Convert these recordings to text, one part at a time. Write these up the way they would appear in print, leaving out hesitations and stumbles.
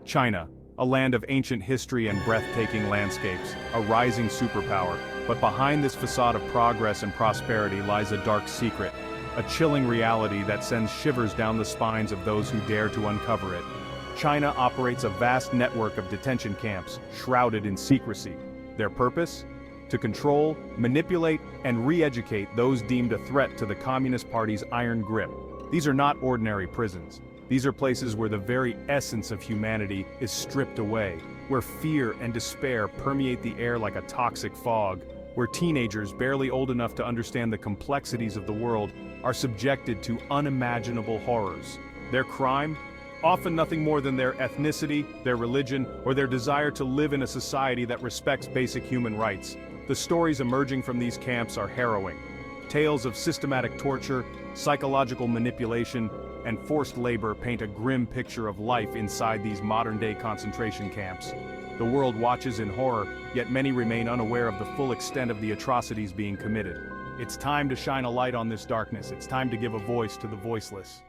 China, a land of ancient history and breathtaking landscapes, a rising superpower. But behind this facade of progress and prosperity lies a dark secret, a chilling reality that sends shivers down the spines of those who dare to uncover it. China operates a vast network of detention camps, shrouded in secrecy. Their purpose? To control, manipulate, and re-educate those deemed a threat to the Communist Party's iron grip. These are not ordinary prisons. These are places where the very essence of humanity is stripped away, where fear and despair permeate the air like a toxic fog, where teenagers barely old enough to understand the complexities of the world are subjected to unimaginable horrors. Their crime? Often nothing more than their ethnicity, their religion, or their desire to live in a society that respects basic human rights. The stories emerging from these camps are harrowing. Tales of systematic torture, psychological manipulation, and forced labor paint a grim picture of life inside these modern-day concentration camps. The world watches in horror, yet many remain unaware of the full extent of the atrocities being committed. It's time to shine a light on this darkness. It's time to give a voice to the voiceless.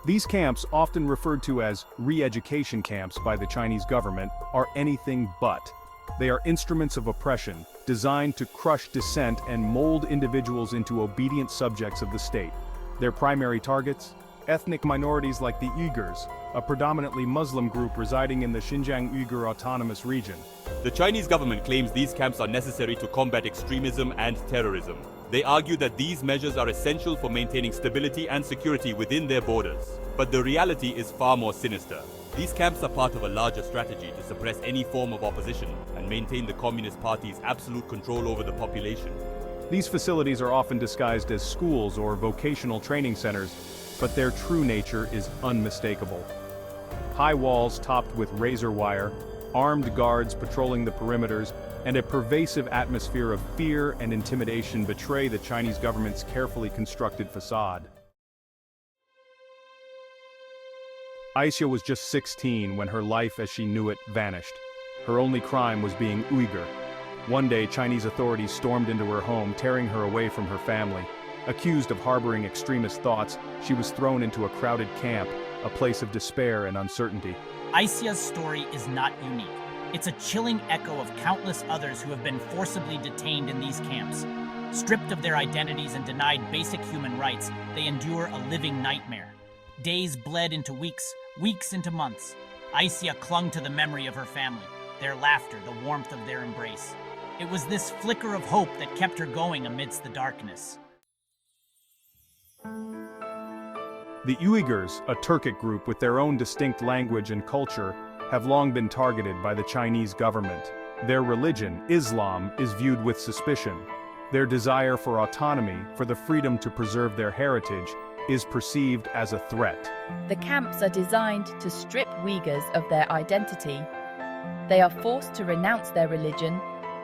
These camps, often referred to as re-education camps by the Chinese government, are anything but. They are instruments of oppression, designed to crush dissent and mold individuals into obedient subjects of the state. Their primary targets? Ethnic minorities like the Uyghurs, a predominantly Muslim group residing in the Xinjiang Uyghur Autonomous Region. The Chinese government claims these camps are necessary to combat extremism and terrorism. They argue that these measures are essential for maintaining stability and security within their borders. But the reality is far more sinister. These camps are part of a larger strategy to suppress any form of opposition and maintain the Communist Party's absolute control over the population. These facilities are often disguised as schools or vocational training centers, but their true nature is unmistakable. High walls topped with razor wire, armed guards patrolling the perimeters, and a pervasive atmosphere of fear and intimidation betray the Chinese government's carefully constructed facade. Aisyah was just 16 when her life as she knew it vanished. Her only crime was being Uyghur. One day, Chinese authorities stormed into her home, tearing her away from her family. Accused of harboring extremist thoughts, she was thrown into a crowded camp, a place of despair and uncertainty. Aisyah's story is not unique. It's a chilling echo of countless others who have been forcibly detained in these camps. Stripped of their identities and denied basic human rights, they endure a living nightmare. Days bled into weeks, weeks into months. Aisyah clung to the memory of her family, their laughter, the warmth of their embrace. It was this flicker of hope that kept her going amidst the darkness. The Uyghurs, a Turkic group with their own distinct language and culture, have long been targeted by the Chinese government. Their religion, Islam, is viewed with suspicion. Their desire for autonomy, for the freedom to preserve their heritage, is perceived as a threat. The camps are designed to strip Uyghurs of their identity. They are forced to renounce their religion,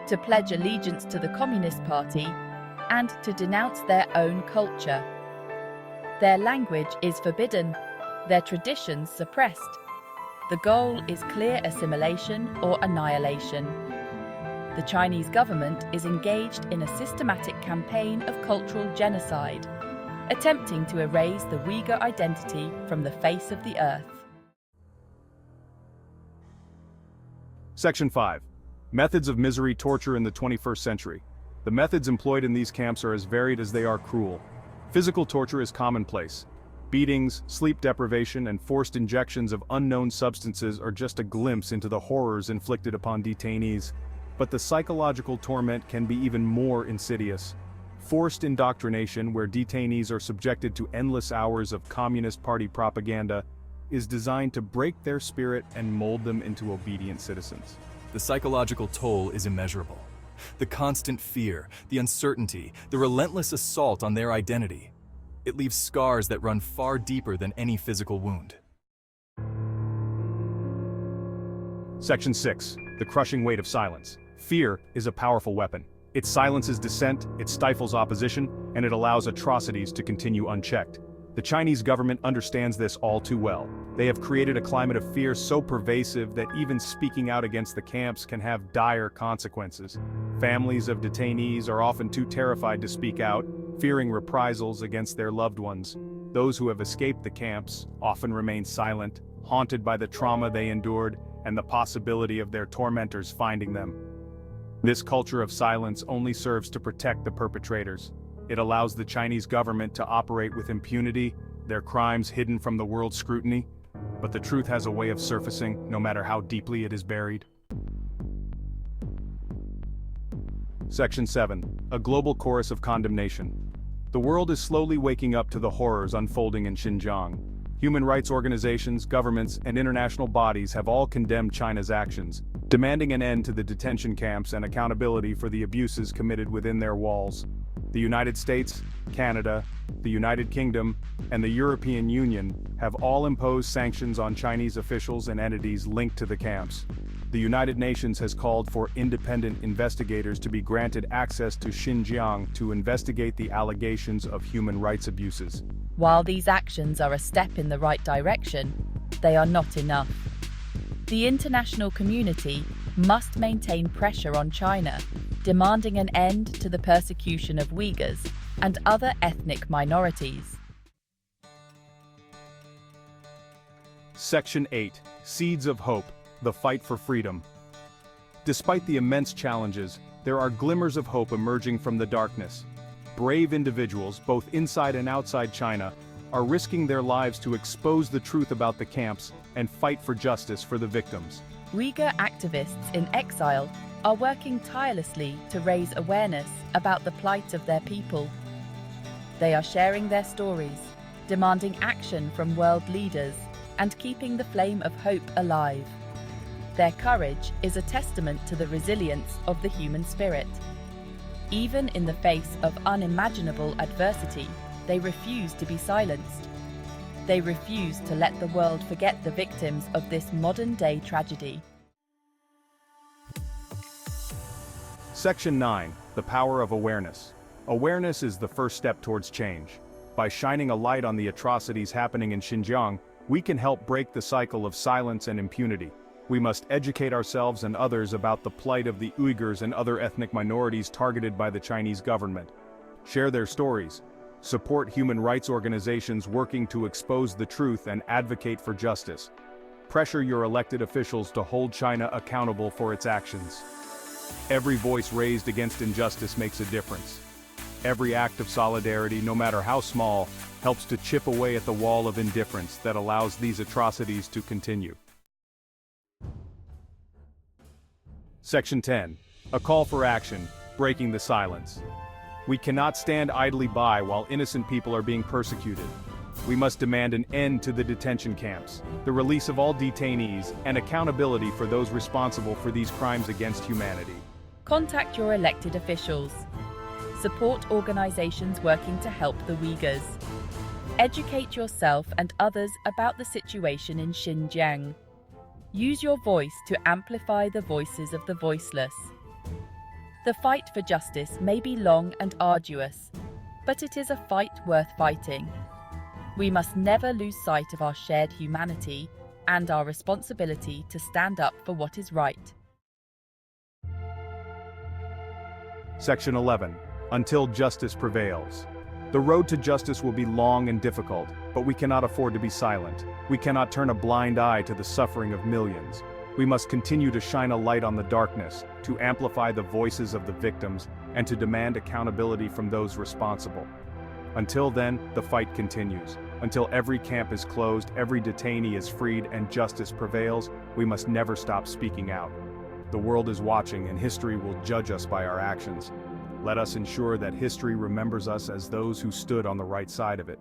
to pledge allegiance to the Communist Party, and to denounce their own culture. Their language is forbidden, their traditions suppressed. The goal is clear assimilation or annihilation. The Chinese government is engaged in a systematic campaign of cultural genocide, attempting to erase the Uyghur identity from the face of the earth. Section 5. Methods of misery torture in the 21st century. The methods employed in these camps are as varied as they are cruel. Physical torture is commonplace. Beatings, sleep deprivation, and forced injections of unknown substances are just a glimpse into the horrors inflicted upon detainees. But the psychological torment can be even more insidious. Forced indoctrination, where detainees are subjected to endless hours of Communist Party propaganda, is designed to break their spirit and mold them into obedient citizens. The psychological toll is immeasurable. The constant fear, the uncertainty, the relentless assault on their identity. It leaves scars that run far deeper than any physical wound. Section 6. The crushing weight of silence. Fear is a powerful weapon. It silences dissent, it stifles opposition, and it allows atrocities to continue unchecked. The Chinese government understands this all too well. They have created a climate of fear so pervasive that even speaking out against the camps can have dire consequences. Families of detainees are often too terrified to speak out, fearing reprisals against their loved ones. Those who have escaped the camps often remain silent, haunted by the trauma they endured and the possibility of their tormentors finding them. This culture of silence only serves to protect the perpetrators. It allows the Chinese government to operate with impunity, their crimes hidden from the world's scrutiny, but the truth has a way of surfacing, no matter how deeply it is buried. Section 7. A global chorus of condemnation. The world is slowly waking up to the horrors unfolding in Xinjiang. Human rights organizations, governments, and international bodies have all condemned China's actions, demanding an end to the detention camps and accountability for the abuses committed within their walls. The United States, Canada, the United Kingdom, and the European Union have all imposed sanctions on Chinese officials and entities linked to the camps. The United Nations has called for independent investigators to be granted access to Xinjiang to investigate the allegations of human rights abuses. While these actions are a step in the right direction, they are not enough. The international community must maintain pressure on China, demanding an end to the persecution of Uyghurs and other ethnic minorities. Section 8. Seeds of Hope. The fight for freedom. Despite the immense challenges, there are glimmers of hope emerging from the darkness. Brave individuals, both inside and outside China, are risking their lives to expose the truth about the camps and fight for justice for the victims. Uyghur activists in exile are working tirelessly to raise awareness about the plight of their people. They are sharing their stories, demanding action from world leaders, and keeping the flame of hope alive. Their courage is a testament to the resilience of the human spirit. Even in the face of unimaginable adversity, they refuse to be silenced. They refuse to let the world forget the victims of this modern-day tragedy. Section 9. The power of awareness. Awareness is the first step towards change. By shining a light on the atrocities happening in Xinjiang, we can help break the cycle of silence and impunity. We must educate ourselves and others about the plight of the Uyghurs and other ethnic minorities targeted by the Chinese government. Share their stories. Support human rights organizations working to expose the truth and advocate for justice. Pressure your elected officials to hold China accountable for its actions. Every voice raised against injustice makes a difference. Every act of solidarity, no matter how small, helps to chip away at the wall of indifference that allows these atrocities to continue. Section 10. A call for action, breaking the silence. We cannot stand idly by while innocent people are being persecuted. We must demand an end to the detention camps, the release of all detainees, and accountability for those responsible for these crimes against humanity. Contact your elected officials. Support organizations working to help the Uyghurs. Educate yourself and others about the situation in Xinjiang. Use your voice to amplify the voices of the voiceless. The fight for justice may be long and arduous, but it is a fight worth fighting. We must never lose sight of our shared humanity and our responsibility to stand up for what is right. Section 11. Until justice prevails. The road to justice will be long and difficult, but we cannot afford to be silent. We cannot turn a blind eye to the suffering of millions. We must continue to shine a light on the darkness, to amplify the voices of the victims, and to demand accountability from those responsible. Until then, the fight continues. Until every camp is closed, every detainee is freed, and justice prevails, we must never stop speaking out. The world is watching, and history will judge us by our actions. Let us ensure that history remembers us as those who stood on the right side of it.